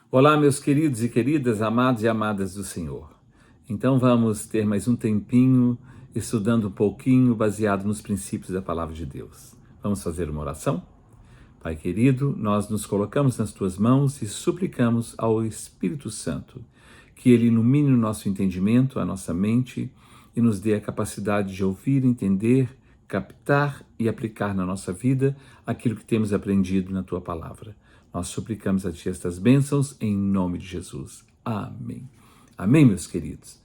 Olá, meus queridos e queridas, amados e amadas do Senhor. Então vamos ter mais um tempinho estudando um pouquinho baseado nos princípios da Palavra de Deus. Vamos fazer uma oração? Pai querido, nós nos colocamos nas Tuas mãos e suplicamos ao Espírito Santo que Ele ilumine o nosso entendimento, a nossa mente e nos dê a capacidade de ouvir, entender, captar e aplicar na nossa vida aquilo que temos aprendido na Tua Palavra. Nós suplicamos a Ti estas bênçãos em nome de Jesus. Amém. Amém, meus queridos.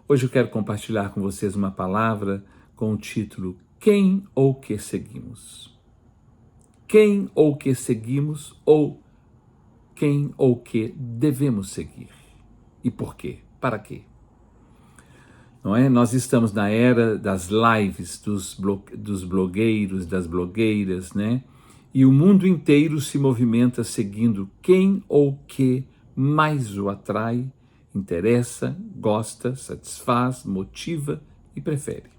Hoje eu quero compartilhar com vocês uma palavra com o título Quem ou que seguimos? Quem ou que seguimos ou quem ou que devemos seguir? E por quê? Para quê? Não é? Nós estamos na era das lives, dos blogueiros, das blogueiras, né? E o mundo inteiro se movimenta seguindo quem ou que mais o atrai, interessa, gosta, satisfaz, motiva e prefere.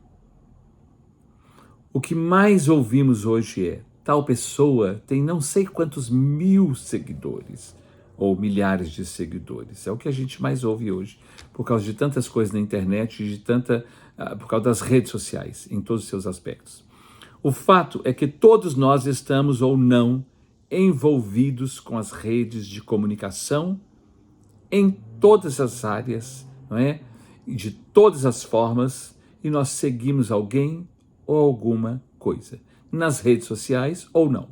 O que mais ouvimos hoje é: tal pessoa tem não sei quantos mil seguidores ou milhares de seguidores. É o que a gente mais ouve hoje, por causa de tantas coisas na internet, por causa das redes sociais, em todos os seus aspectos. O fato é que todos nós estamos ou não envolvidos com as redes de comunicação em todas as áreas, não é? De todas as formas, e nós seguimos alguém ou alguma coisa, nas redes sociais ou não.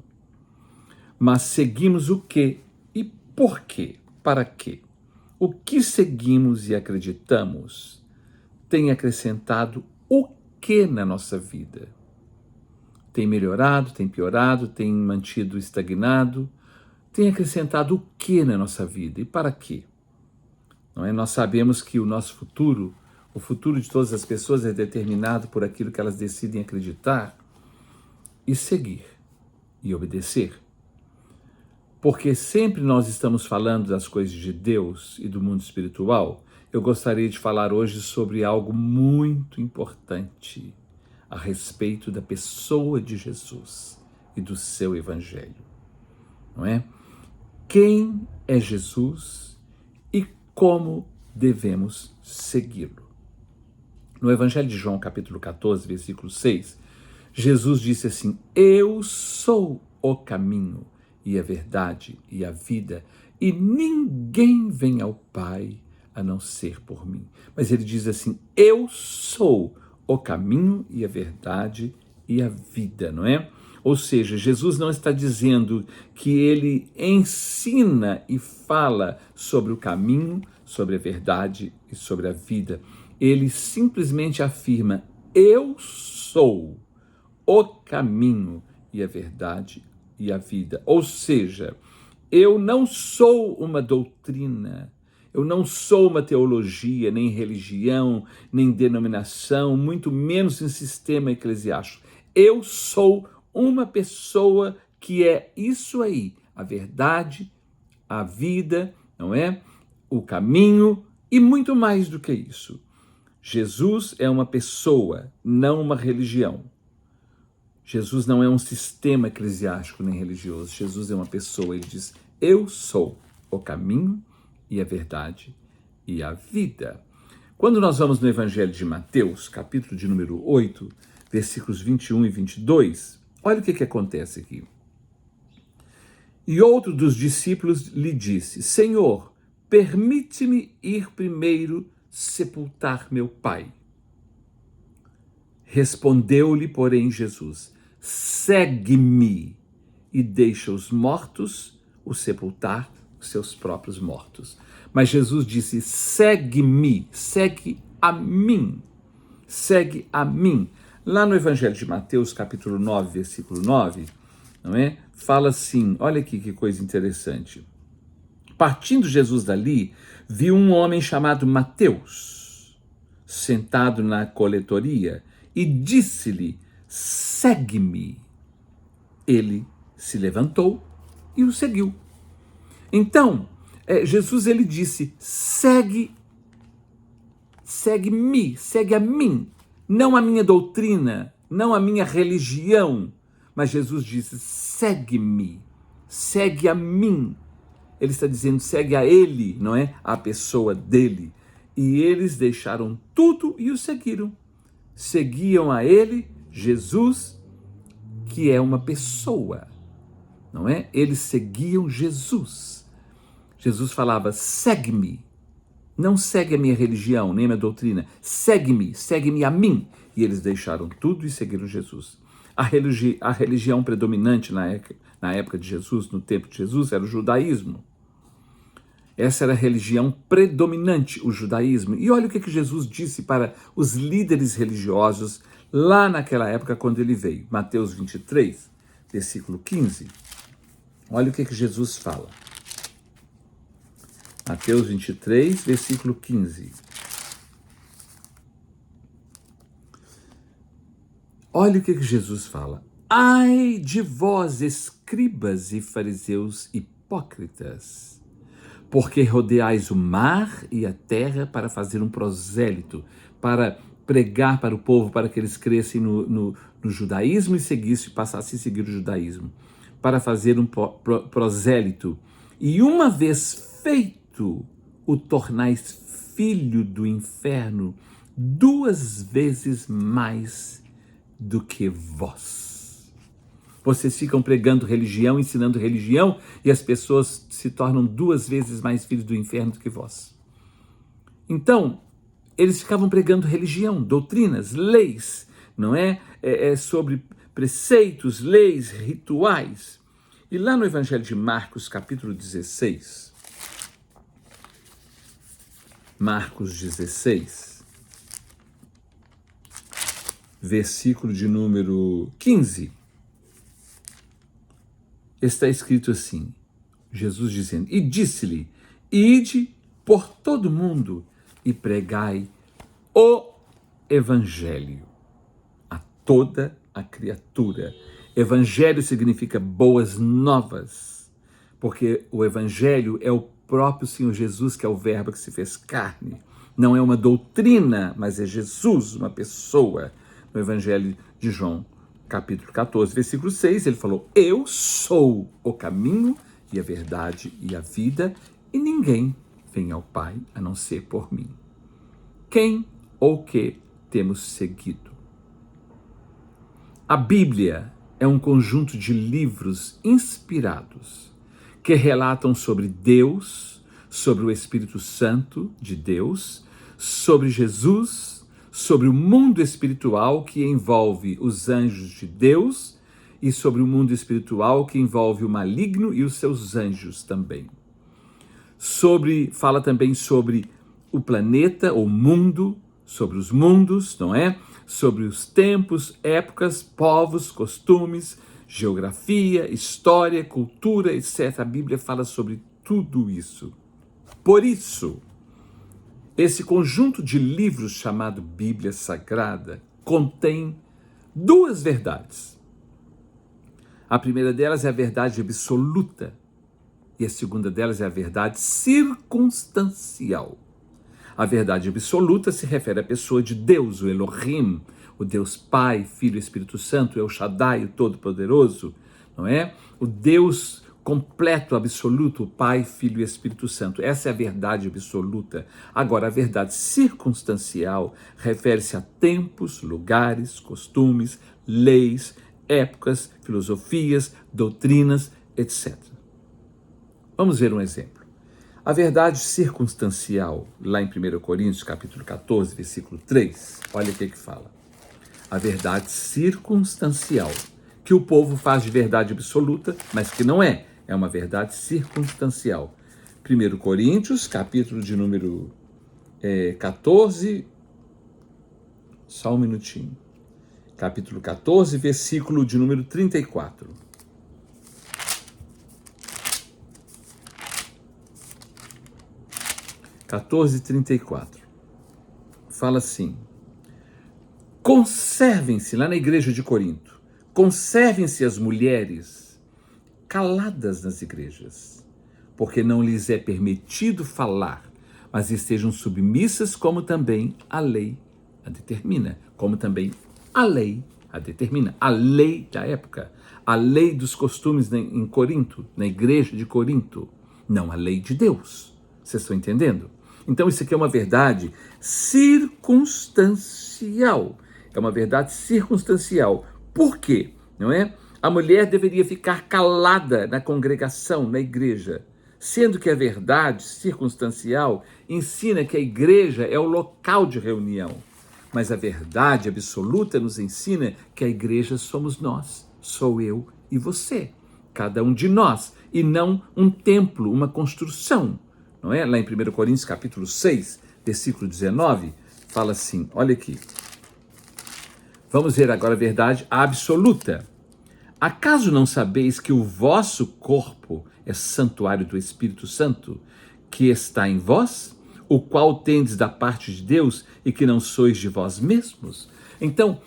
Mas seguimos o quê e por quê? Para quê? O que seguimos e acreditamos tem acrescentado o que na nossa vida? Tem melhorado, tem piorado, tem mantido estagnado, tem acrescentado o que na nossa vida e para quê? Não é? Nós sabemos que o nosso futuro, o futuro de todas as pessoas é determinado por aquilo que elas decidem acreditar e seguir e obedecer. Porque sempre nós estamos falando das coisas de Deus e do mundo espiritual, eu gostaria de falar hoje sobre algo muito importante a respeito da pessoa de Jesus e do seu evangelho, não é? Quem é Jesus e como devemos segui-lo? No evangelho de João, capítulo 14, versículo 6, Jesus disse assim: eu sou o caminho e a verdade e a vida, e ninguém vem ao Pai a não ser por mim. Mas ele diz assim: eu sou o caminho e a verdade e a vida, não é? Ou seja, Jesus não está dizendo que ele ensina e fala sobre o caminho, sobre a verdade e sobre a vida. Ele simplesmente afirma: eu sou o caminho e a verdade e a vida. Ou seja, eu não sou uma doutrina, eu não sou uma teologia, nem religião, nem denominação, muito menos um sistema eclesiástico. Eu sou uma pessoa que é isso aí, a verdade, a vida, não é? O caminho e muito mais do que isso. Jesus é uma pessoa, não uma religião. Jesus não é um sistema eclesiástico nem religioso. Jesus é uma pessoa. Ele diz: eu sou o caminho e a verdade e a vida. Quando nós vamos no Evangelho de Mateus, capítulo de número 8, versículos 21 e 22, olha o que acontece aqui. E outro dos discípulos lhe disse: Senhor, permite-me ir primeiro sepultar meu pai. Respondeu-lhe, porém, Jesus: segue-me e deixa os mortos o sepultar os seus próprios mortos. Mas Jesus disse: segue-me, segue a mim, segue a mim. Lá no Evangelho de Mateus, capítulo 9, versículo 9, não é? Fala assim, olha aqui que coisa interessante. Partindo Jesus dali, viu um homem chamado Mateus, sentado na coletoria, e disse-lhe: segue-me. Ele se levantou e o seguiu. Então, Jesus ele disse: segue-me, segue a mim, não a minha doutrina, não a minha religião, mas Jesus disse: segue-me, segue a mim. ele está dizendo, segue a ele, não é? A pessoa dele. E eles deixaram tudo e o seguiram. Seguiam a ele, Jesus, que é uma pessoa, não é? Eles seguiam Jesus. Jesus falava, segue-me. Não segue a minha religião, nem a minha doutrina. Segue-me a mim. E eles deixaram tudo e seguiram Jesus. A religião predominante na época de Jesus, no tempo de Jesus, era o judaísmo. Essa era a religião predominante, o judaísmo. E olha o que Jesus disse para os líderes religiosos lá naquela época quando ele veio. Mateus 23, versículo 15. Olha o que Jesus fala. Mateus 23, versículo 15. Olha o que Jesus fala. Ai de vós, escribas e fariseus hipócritas, porque rodeais o mar e a terra para fazer um prosélito, para pregar para o povo, para que eles crescem no judaísmo e passassem a seguir o judaísmo, para fazer um prosélito. E uma vez feito, o tornais filho do inferno 2 vezes mais do que vós. Vocês ficam pregando religião, ensinando religião, e as pessoas se tornam 2 vezes mais filhos do inferno do que vós. Então, eles ficavam pregando religião, doutrinas, leis, não é? Sobre preceitos, leis, rituais. E lá no Evangelho de Marcos, capítulo 16, Marcos 16, versículo de número 15, está escrito assim, Jesus dizendo, e disse-lhe, ide por todo mundo e pregai o evangelho a toda a criatura. Evangelho significa boas novas, porque o evangelho é o próprio Senhor Jesus, que é o verbo que se fez carne. Não é uma doutrina, mas é Jesus, uma pessoa. No Evangelho de João, capítulo 14, versículo 6, ele falou, eu sou o caminho e a verdade e a vida, e ninguém vem ao Pai a não ser por mim. Quem ou que temos seguido? A Bíblia é um conjunto de livros inspirados que relatam sobre Deus, sobre o Espírito Santo de Deus, sobre Jesus, sobre o mundo espiritual que envolve os anjos de Deus e sobre o mundo espiritual que envolve o maligno e os seus anjos também. Fala também sobre o planeta, o mundo, sobre os mundos, não é? Sobre os tempos, épocas, povos, costumes, geografia, história, cultura, etc. A Bíblia fala sobre tudo isso. Por isso, esse conjunto de livros chamado Bíblia Sagrada contém 2 verdades. A primeira delas é a verdade absoluta e a segunda delas é a verdade circunstancial. A verdade absoluta se refere à pessoa de Deus, o Elohim, o Deus Pai, Filho e Espírito Santo, El Shaddai, o Todo-Poderoso, não é? O Deus completo, absoluto, o Pai, Filho e Espírito Santo. Essa é a verdade absoluta. Agora, a verdade circunstancial refere-se a tempos, lugares, costumes, leis, épocas, filosofias, doutrinas, etc. Vamos ver um exemplo. A verdade circunstancial, lá em 1 Coríntios, capítulo 14, versículo 3, olha o que fala. A verdade circunstancial, que o povo faz de verdade absoluta, mas que não é uma verdade circunstancial. 1 Coríntios, capítulo de número 14, só um minutinho. Capítulo 14, versículo de número 34. Fala assim, conservem-se, lá na igreja de Corinto, conservem-se as mulheres caladas nas igrejas, porque não lhes é permitido falar, mas estejam submissas como também a lei a determina, a lei da época, a lei dos costumes em Corinto, na igreja de Corinto, não a lei de Deus. Vocês estão entendendo? Então isso aqui é uma verdade circunstancial. É uma verdade circunstancial. Por quê? Não é? A mulher deveria ficar calada na congregação, na igreja, sendo que a verdade circunstancial ensina que a igreja é o local de reunião. Mas a verdade absoluta nos ensina que a igreja somos nós, sou eu e você, cada um de nós, e não um templo, uma construção. Não é? Lá em 1 Coríntios capítulo 6, versículo 19, fala assim, olha aqui. Vamos ver agora a verdade absoluta. Acaso não sabeis que o vosso corpo é santuário do Espírito Santo, que está em vós, o qual tendes da parte de Deus e que não sois de vós mesmos? Então,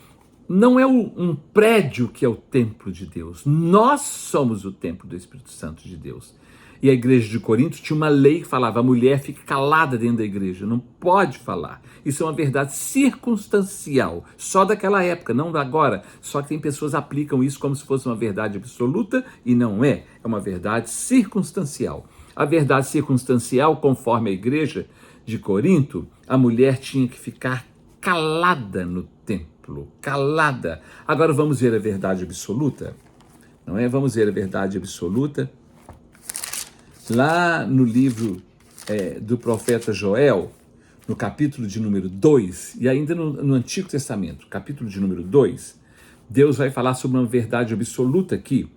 não é um prédio que é o templo de Deus. Nós somos o templo do Espírito Santo de Deus. E a igreja de Corinto tinha uma lei que falava, a mulher fica calada dentro da igreja, não pode falar. Isso é uma verdade circunstancial, só daquela época, não da agora. Só que tem pessoas que aplicam isso como se fosse uma verdade absoluta e não é. É uma verdade circunstancial. A verdade circunstancial, conforme a igreja de Corinto, a mulher tinha que ficar calada no templo, calada. Agora vamos ver a verdade absoluta, não é? Vamos ver a verdade absoluta. Lá no livro do profeta Joel, no capítulo de número 2, e ainda no Antigo Testamento, capítulo de número 2, Deus vai falar sobre uma verdade absoluta aqui.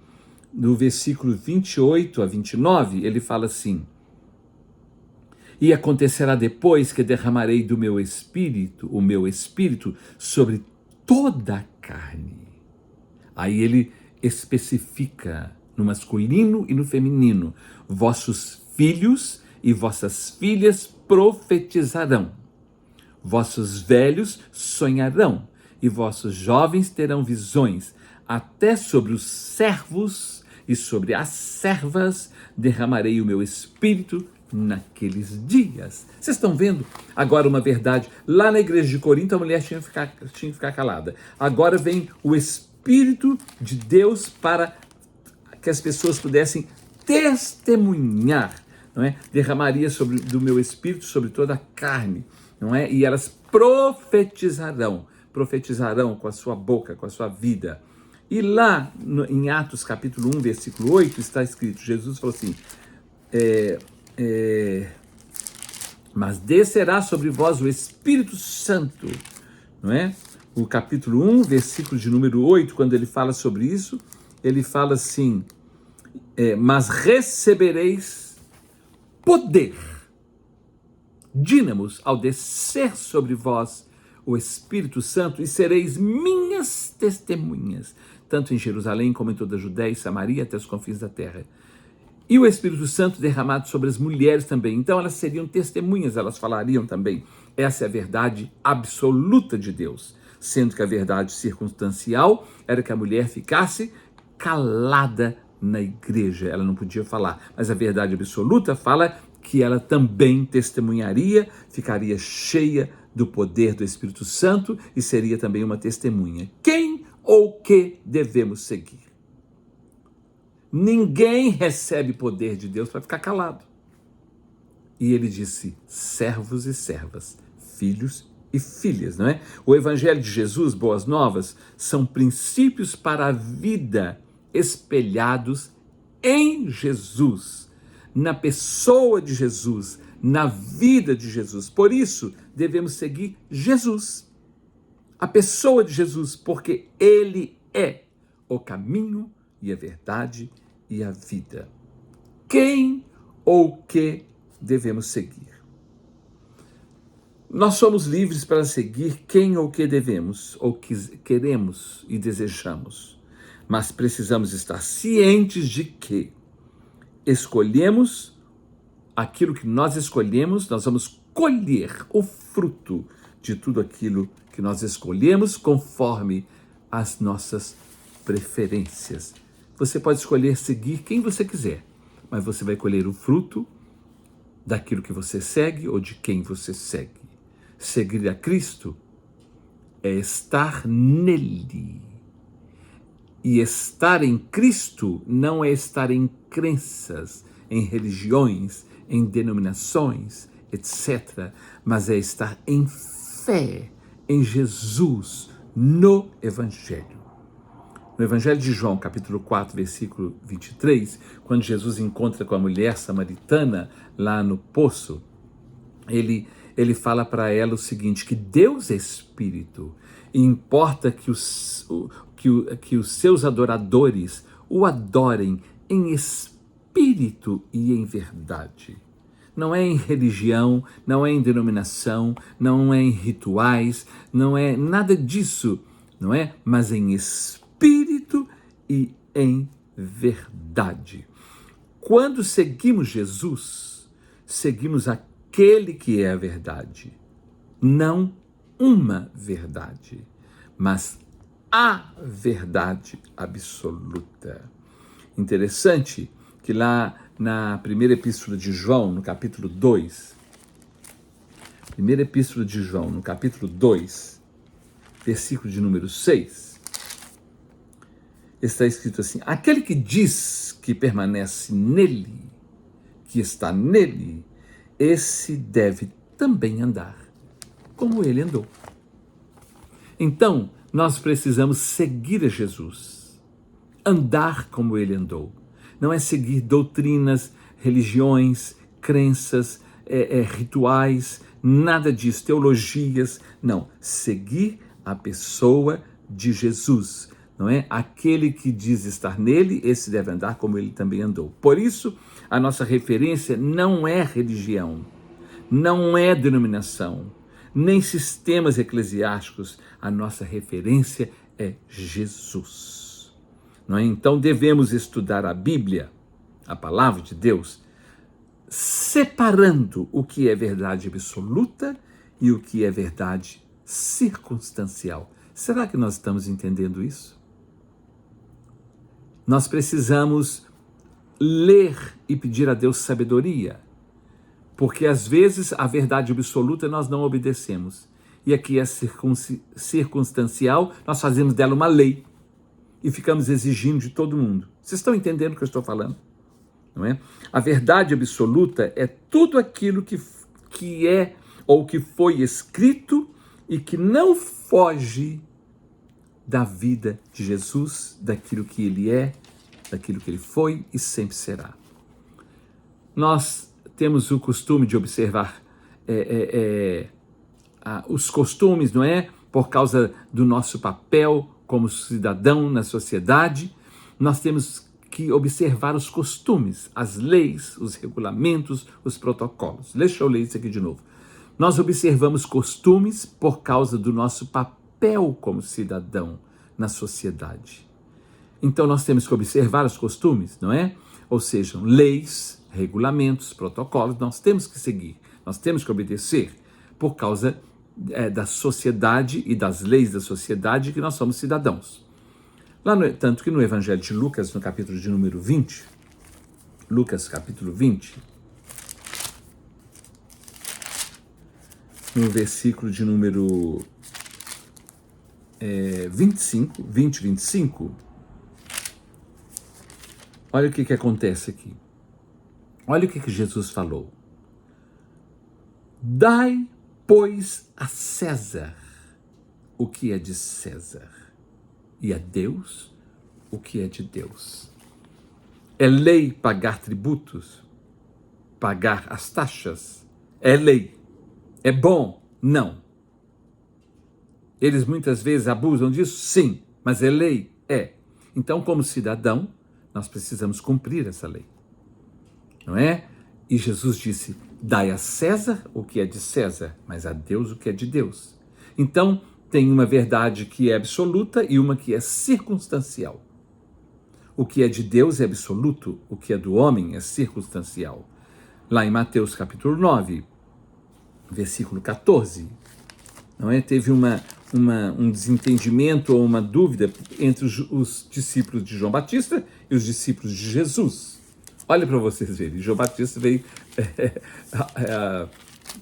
No versículo 28 a 29, ele fala assim, e acontecerá depois que derramarei do meu espírito, o meu espírito, sobre toda a carne. Aí ele especifica no masculino e no feminino, vossos filhos e vossas filhas profetizarão, vossos velhos sonharão e vossos jovens terão visões, até sobre os servos e sobre as servas derramarei o meu espírito naqueles dias. Vocês estão vendo agora uma verdade? Lá na igreja de Corinto a mulher tinha que ficar calada. Agora vem o Espírito de Deus para que as pessoas pudessem testemunhar, não é? Derramaria do meu espírito sobre toda a carne, não é? E elas profetizarão com a sua boca, com a sua vida. E lá em Atos capítulo 1, versículo 8, está escrito, Jesus falou assim, mas descerá sobre vós o Espírito Santo, não é? O capítulo 1, versículo de número 8, quando ele fala sobre isso, ele fala assim, mas recebereis poder, dínamos, ao descer sobre vós o Espírito Santo, e sereis minhas testemunhas, tanto em Jerusalém como em toda a Judéia e Samaria, até os confins da terra. E o Espírito Santo derramado sobre as mulheres também. Então elas seriam testemunhas, elas falariam também. Essa é a verdade absoluta de Deus. Sendo que a verdade circunstancial era que a mulher ficasse calada na igreja. Ela não podia falar. Mas a verdade absoluta fala que ela também testemunharia, ficaria cheia do poder do Espírito Santo e seria também uma testemunha. Quem ou que devemos seguir? Ninguém recebe poder de Deus para ficar calado. E ele disse, servos e servas, filhos e filhas, não é? O Evangelho de Jesus, boas novas, são princípios para a vida espelhados em Jesus, na pessoa de Jesus, na vida de Jesus. Por isso, devemos seguir Jesus, a pessoa de Jesus, porque ele é o caminho e a verdade e a vida. Quem ou que devemos seguir? Nós somos livres para seguir quem ou que devemos, ou que queremos e desejamos, mas precisamos estar cientes de que escolhemos aquilo que nós escolhemos, nós vamos colher o fruto de tudo aquilo que nós escolhemos conforme as nossas preferências. Você pode escolher seguir quem você quiser, mas você vai colher o fruto daquilo que você segue ou de quem você segue. Seguir a Cristo é estar nele. E estar em Cristo não é estar em crenças, em religiões, em denominações, etc. Mas é estar em fé em Jesus, no Evangelho. No Evangelho de João, capítulo 4, versículo 23, quando Jesus encontra com a mulher samaritana lá no poço, ele fala para ela o seguinte, que Deus é Espírito e importa que os seus adoradores o adorem em espírito e em verdade. Não é em religião, não é em denominação, não é em rituais, não é nada disso, não é? Mas em espírito e em verdade. Quando seguimos Jesus, seguimos aquele que é a verdade. Não uma verdade, mas a verdade absoluta. Interessante que lá na primeira epístola de João, no capítulo 2, primeira epístola de João, no capítulo 2, versículo de número 6, está escrito assim, aquele que diz que permanece nele, que está nele, esse deve também andar como ele andou. Então, nós precisamos seguir a Jesus, andar como ele andou. Não é seguir doutrinas, religiões, crenças, rituais, nada disso, teologias. Não, seguir a pessoa de Jesus, não é? Aquele que diz estar nele, esse deve andar como ele também andou. Por isso, a nossa referência não é religião, não é denominação, nem sistemas eclesiásticos. A nossa referência é Jesus. Não é? Então devemos estudar a Bíblia, a palavra de Deus, separando o que é verdade absoluta e o que é verdade circunstancial. Será que nós estamos entendendo isso? Nós precisamos ler e pedir a Deus sabedoria, porque às vezes a verdade absoluta nós não obedecemos. E aqui é circunstancial, nós fazemos dela uma lei e ficamos exigindo de todo mundo. Vocês estão entendendo o que eu estou falando? Não é? A verdade absoluta é tudo aquilo que é ou que foi escrito e que não foge da vida de Jesus, daquilo que ele é, daquilo que ele foi e sempre será. Nós temos o costume de observar os costumes, não é? Por causa do nosso papel como cidadão na sociedade, nós temos que observar os costumes, as leis, os regulamentos, os protocolos. Deixa eu ler isso aqui de novo. Nós observamos costumes por causa do nosso papel como cidadão na sociedade. Então nós temos que observar os costumes, não é? Ou seja, leis, regulamentos, protocolos, nós temos que seguir, nós temos que obedecer por causa da sociedade e das leis da sociedade que nós somos cidadãos. Tanto que no Evangelho de Lucas, no capítulo de número 20, Lucas capítulo 20, no versículo de número 25, olha o que acontece aqui. Olha o que Jesus falou. Dai, pois, a César o que é de César, e a Deus o que é de Deus. É lei pagar tributos, pagar as taxas. É lei. É bom? Não. Eles muitas vezes abusam disso? Sim. Mas é lei? É. Então, como cidadão, nós precisamos cumprir essa lei. Não é? E Jesus disse, dai a César o que é de César, mas a Deus o que é de Deus. Então, tem uma verdade que é absoluta e uma que é circunstancial. O que é de Deus é absoluto, o que é do homem é circunstancial. Lá em Mateus capítulo 9, versículo 14, não é? Teve um desentendimento ou uma dúvida entre os discípulos de João Batista e os discípulos de Jesus. Olha para vocês verem, João Batista veio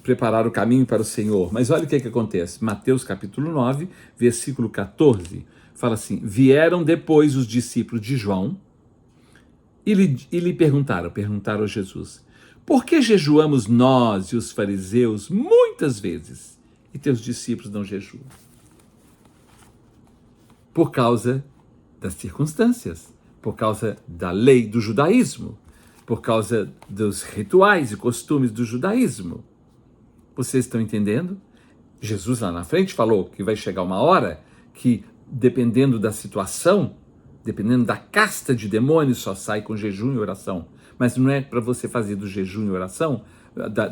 preparar o caminho para o Senhor. Mas olha o que acontece. Mateus capítulo 9, versículo 14, fala assim, vieram depois os discípulos de João E lhe perguntaram a Jesus: por que jejuamos nós e os fariseus muitas vezes, e teus discípulos não jejuam? Por causa das circunstâncias, por causa da lei do judaísmo, por causa dos rituais e costumes do judaísmo. Vocês estão entendendo? Jesus lá na frente falou que vai chegar uma hora que, dependendo da situação, dependendo da casta de demônios, só sai com jejum e oração. Mas não é para você fazer do jejum e oração,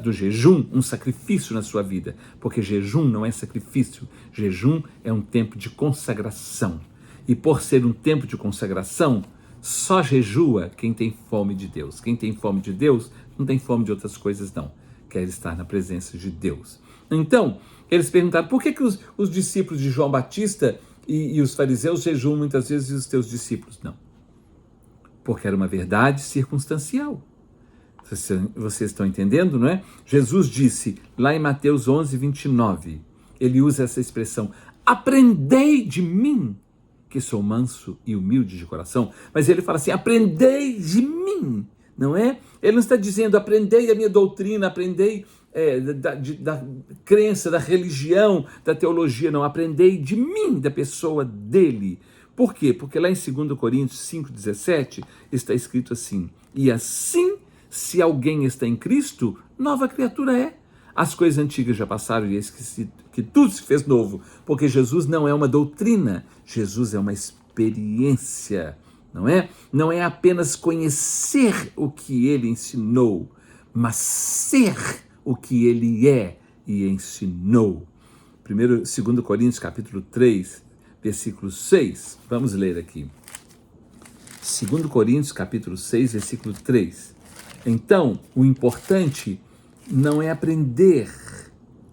do jejum, um sacrifício na sua vida, porque jejum não é sacrifício, jejum é um tempo de consagração. E por ser um tempo de consagração, só jejua quem tem fome de Deus. Quem tem fome de Deus não tem fome de outras coisas não, quer estar na presença de Deus. Então, eles perguntaram: por que os discípulos de João Batista e os fariseus jejuam muitas vezes e os teus discípulos não? Porque era uma verdade circunstancial. Vocês estão entendendo, não é? Jesus disse lá em Mateus 11, 29, ele usa essa expressão: aprendei de mim, que sou manso e humilde de coração. Mas ele fala assim: aprendei de mim, não é? Ele não está dizendo aprendei a minha doutrina, aprendei da crença, da religião, da teologia, não. Aprendei de mim, da pessoa dele. Por quê? Porque lá em 2 Coríntios 5,17 está escrito assim: e assim, se alguém está em Cristo, nova criatura é. As coisas antigas já passaram e eis que tudo se fez novo, porque Jesus não é uma doutrina, Jesus é uma experiência, não é? Não é apenas conhecer o que ele ensinou, mas ser o que ele é e ensinou. 2 Coríntios capítulo 3, versículo 6, vamos ler aqui. 2 Coríntios capítulo 6, versículo 3. Então, o importante não é aprender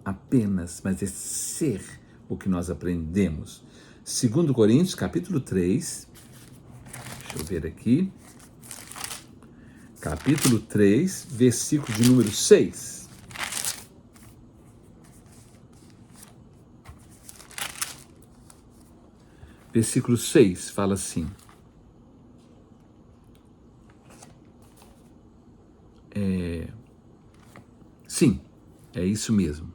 apenas, mas é ser o que nós aprendemos. 2 Coríntios, capítulo 3, deixa eu ver aqui, capítulo 3, versículo de número 6. Versículo 6 fala assim: sim, é isso mesmo.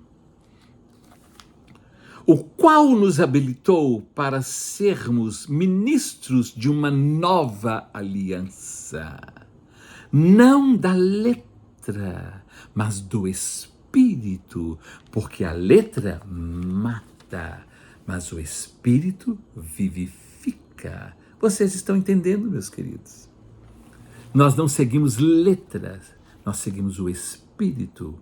O qual nos habilitou para sermos ministros de uma nova aliança, não da letra, mas do Espírito, porque a letra mata, mas o Espírito vivifica. Vocês estão entendendo, meus queridos? Nós não seguimos letras, nós seguimos o Espírito.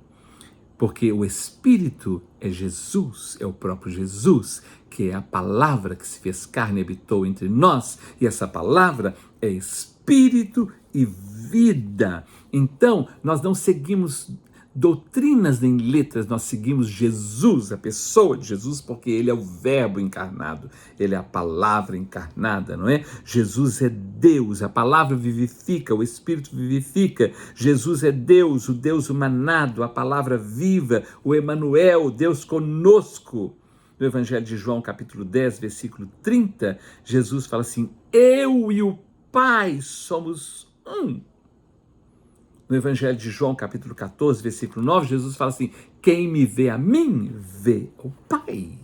Porque o Espírito é Jesus, é o próprio Jesus, que é a palavra que se fez carne e habitou entre nós, e essa palavra é Espírito e vida. Então, nós não seguimos doutrinas nem letras, nós seguimos Jesus, a pessoa de Jesus, porque ele é o verbo encarnado, ele é a palavra encarnada, não é? Jesus é Deus, a palavra vivifica, o Espírito vivifica, Jesus é Deus, o Deus humanado, a palavra viva, o Emanuel, Deus conosco. No Evangelho de João, capítulo 10, versículo 30, Jesus fala assim: eu e o Pai somos um. No Evangelho de João, capítulo 14, versículo 9, Jesus fala assim: quem me vê a mim, vê o Pai.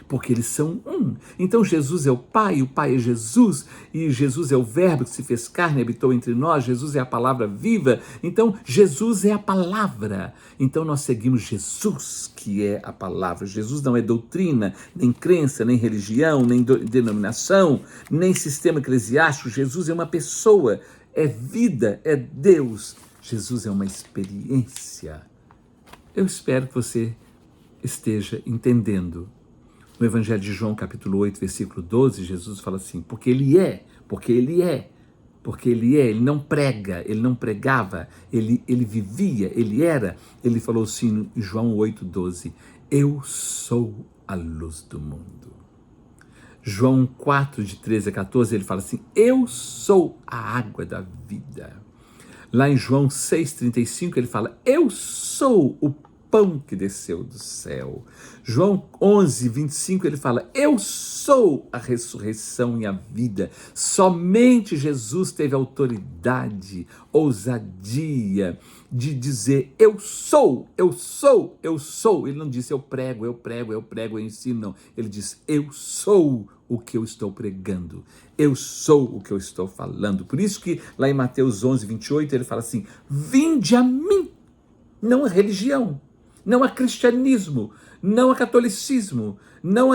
Porque eles são um. Então Jesus é o Pai é Jesus, e Jesus é o Verbo que se fez carne e habitou entre nós, Jesus é a palavra viva, então Jesus é a palavra. Então nós seguimos Jesus, que é a palavra. Jesus não é doutrina, nem crença, nem religião, nem denominação, nem sistema eclesiástico. Jesus é uma pessoa, é vida, é Deus. Jesus é uma experiência. Eu espero que você esteja entendendo. No Evangelho de João, capítulo 8, versículo 12, Jesus fala assim: porque ele é, ele não prega, ele não pregava, ele vivia, ele era. Ele falou assim em João 8, 12, eu sou a luz do mundo. João 4, de 13 a 14, ele fala assim: eu sou a água da vida. Lá em João 6,35, ele fala: eu sou o pão que desceu do céu. João 11, 25, ele fala: eu sou a ressurreição e a vida. Somente Jesus teve autoridade, ousadia de dizer: eu sou, eu sou, eu sou. Ele não disse: eu prego, eu prego, eu prego, eu ensino. Não. Ele disse: eu sou o que eu estou pregando. Eu sou o que eu estou falando. Por isso que lá em Mateus 11, 28, ele fala assim: vinde a mim. Não a religião, não a cristianismo, não a catolicismo, não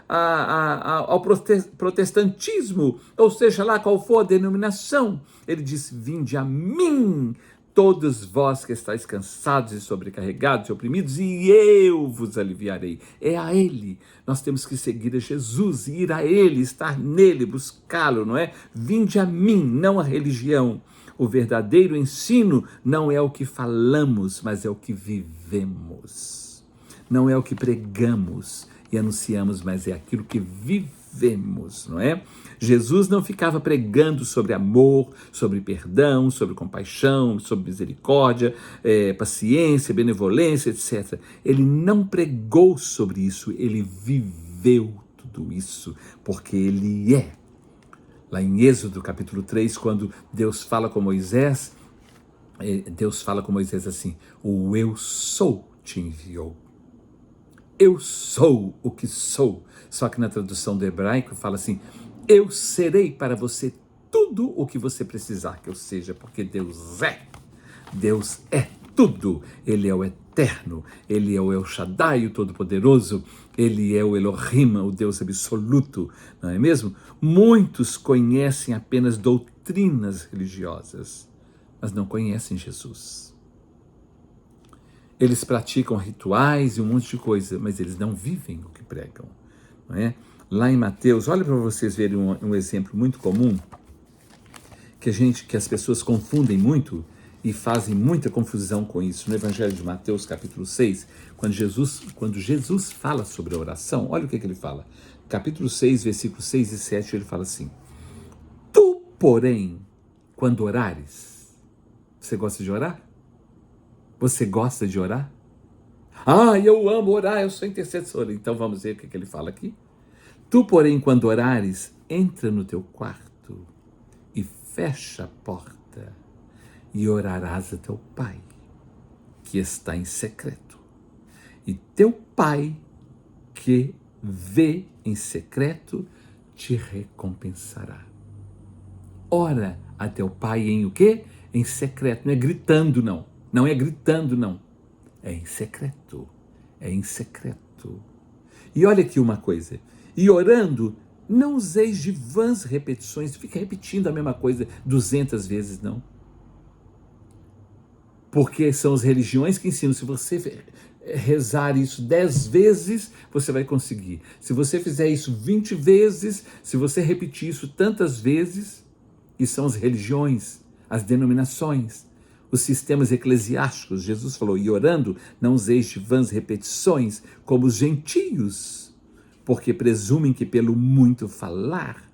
ao protestantismo, ou seja lá qual for a denominação. Ele diz: vinde a mim, todos vós que estáis cansados e sobrecarregados e oprimidos, e eu vos aliviarei. É a Ele. Nós temos que seguir a Jesus, ir a Ele, estar nele, buscá-lo, não é? Vinde a mim, não a religião. O verdadeiro ensino não é o que falamos, mas é o que vivemos. Não é o que pregamos e anunciamos, mas é aquilo que vivemos, não é? Jesus não ficava pregando sobre amor, sobre perdão, sobre compaixão, sobre misericórdia, paciência, benevolência, etc. Ele não pregou sobre isso, ele viveu tudo isso, porque ele é. Lá em Êxodo, capítulo 3, quando Deus fala com Moisés assim: o eu sou te enviou. Eu sou o que sou. Só que na tradução do hebraico fala assim: eu serei para você tudo o que você precisar que eu seja, porque Deus é. Deus é tudo. Ele é o eterno, ele é o El Shaddai, o Todo-Poderoso, ele é o Elohim, o Deus absoluto, não é mesmo? Muitos conhecem apenas doutrinas religiosas, mas não conhecem Jesus. Eles praticam rituais e um monte de coisa, mas eles não vivem o que pregam, não é? Lá em Mateus, olha para vocês verem um exemplo muito comum, que as pessoas confundem muito e fazem muita confusão com isso. No Evangelho de Mateus, capítulo 6, quando Jesus fala sobre a oração, olha o que ele fala. Capítulo 6, versículos 6 e 7, ele fala assim: tu, porém, quando orares, você gosta de orar? Você gosta de orar? Ah, eu amo orar, eu sou intercessor. Então vamos ver o que ele fala aqui. Tu, porém, quando orares, entra no teu quarto e fecha a porta e orarás a teu Pai, que está em secreto. E teu Pai, que vê em secreto, te recompensará. Ora a teu Pai em o quê? Em secreto. Não é gritando, não. Não é gritando, não. É em secreto. É em secreto. E olha aqui uma coisa. E orando, não useis de vãs repetições. Fica repetindo a mesma coisa 200 vezes, não. Porque são as religiões que ensinam: se você rezar isso 10 vezes, você vai conseguir. Se você fizer isso 20 vezes, se você repetir isso tantas vezes, e são as religiões, as denominações, os sistemas eclesiásticos. Jesus falou: e orando, não useis de vãs repetições, como os gentios, porque presumem que pelo muito falar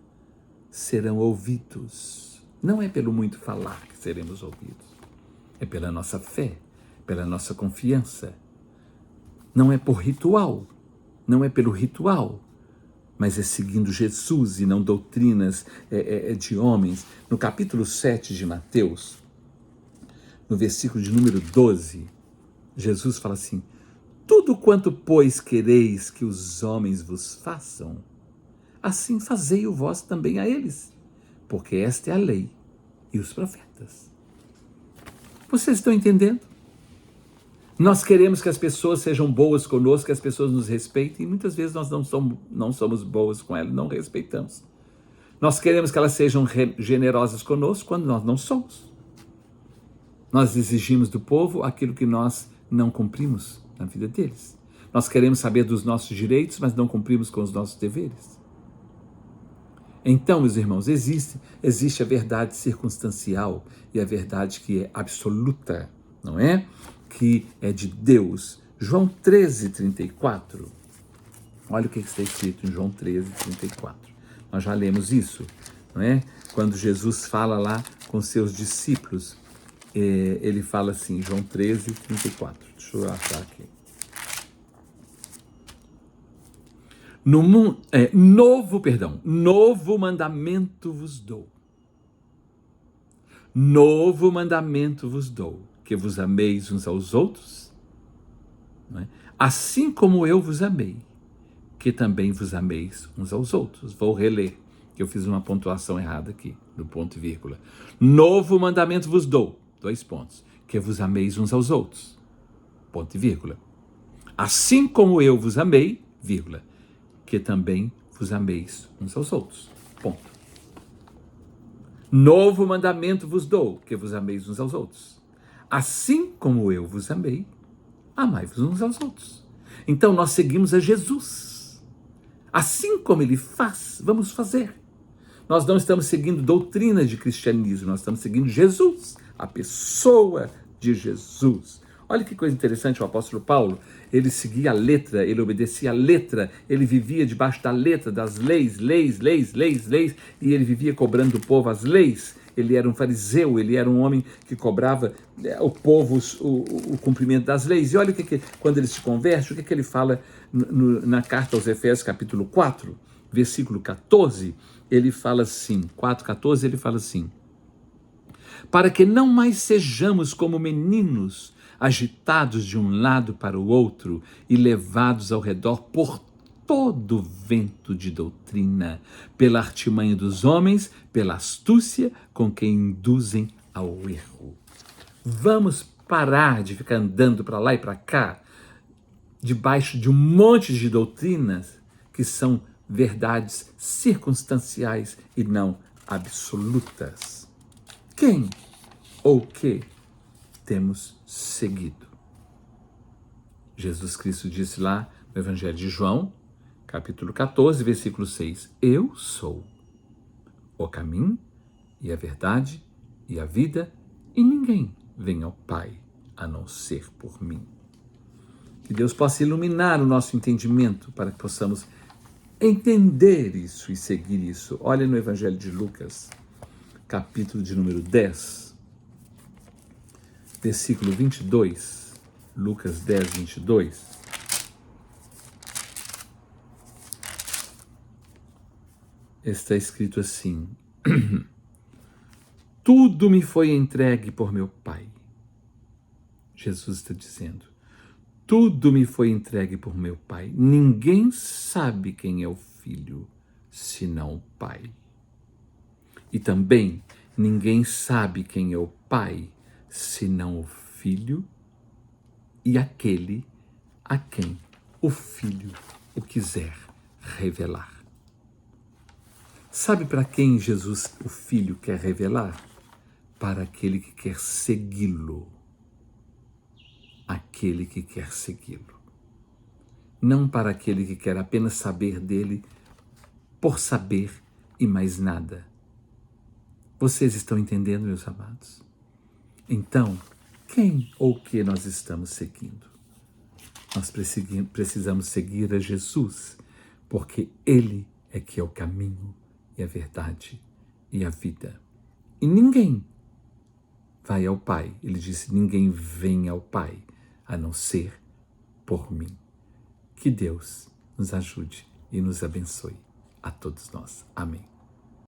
serão ouvidos. Não é pelo muito falar que seremos ouvidos. É pela nossa fé, pela nossa confiança. Não é por ritual, não é pelo ritual, mas é seguindo Jesus e não doutrinas de homens. No capítulo 7 de Mateus, no versículo de número 12, Jesus fala assim: tudo quanto, pois, quereis que os homens vos façam, assim fazei-o vós também a eles, porque esta é a lei e os profetas. Vocês estão entendendo? Nós queremos que as pessoas sejam boas conosco, que as pessoas nos respeitem, e muitas vezes nós não somos boas com elas, não respeitamos. Nós queremos que elas sejam generosas conosco quando nós não somos. Nós exigimos do povo aquilo que nós não cumprimos na vida deles. Nós queremos saber dos nossos direitos, mas não cumprimos com os nossos deveres. Então, meus irmãos, existe a verdade circunstancial e a verdade que é absoluta, não é? Que é de Deus. João 13, 34. Olha o que está escrito em João 13, 34. Nós já lemos isso, não é? Quando Jesus fala lá com seus discípulos: ele fala assim, João 13, 34. Deixa eu achar aqui. Novo mandamento vos dou. Novo mandamento vos dou, que vos ameis uns aos outros, não é? Assim como eu vos amei, que também vos ameis uns aos outros. Vou reler, que eu fiz uma pontuação errada aqui, no ponto e vírgula. Novo mandamento vos dou, 2 pontos, que vos ameis uns aos outros, ponto e vírgula. Assim como eu vos amei, vírgula, que também vos ameis uns aos outros, ponto. Novo mandamento vos dou, que vos ameis uns aos outros. Assim como eu vos amei, amai-vos uns aos outros. Então nós seguimos a Jesus. Assim como ele faz, vamos fazer. Nós não estamos seguindo doutrinas de cristianismo, nós estamos seguindo Jesus, a pessoa de Jesus. Olha que coisa interessante, o apóstolo Paulo, ele seguia a letra, ele obedecia a letra, ele vivia debaixo da letra, das leis, e ele vivia cobrando do povo as leis. Ele era um fariseu, ele era um homem que cobrava o povo o cumprimento das leis. E olha quando ele se converte, o que ele fala na carta aos Efésios, capítulo 4, versículo 14, ele fala assim, 4,14, ele fala assim: para que não mais sejamos como meninos, agitados de um lado para o outro e levados ao redor por todo vento de doutrina, pela artimanha dos homens, pela astúcia com que induzem ao erro. Vamos parar de ficar andando para lá e para cá, debaixo de um monte de doutrinas que são verdades circunstanciais e não absolutas. Quem ou que temos seguido? Jesus Cristo disse lá no Evangelho de João, capítulo 14, versículo 6, eu sou o caminho e a verdade e a vida, e ninguém vem ao Pai a não ser por mim. Que Deus possa iluminar o nosso entendimento para que possamos entender isso e seguir isso. Olha no Evangelho de Lucas, capítulo de número 10, versículo 22, Lucas 10, 22. Está escrito assim: tudo me foi entregue por meu Pai. Jesus está dizendo, tudo me foi entregue por meu Pai. Ninguém sabe quem é o Filho, senão o Pai. E também ninguém sabe quem é o Pai, senão o Filho e aquele a quem o Filho o quiser revelar. Sabe para quem Jesus, o Filho, quer revelar? Para aquele que quer segui-lo. Aquele que quer segui-lo. Não para aquele que quer apenas saber dele por saber e mais nada. Vocês estão entendendo, meus amados? Então, quem ou o que nós estamos seguindo? Nós precisamos seguir a Jesus, porque Ele é que é o caminho e a verdade e a vida. E ninguém vai ao Pai. Ele disse, ninguém vem ao Pai, a não ser por mim. Que Deus nos ajude e nos abençoe a todos nós. Amém.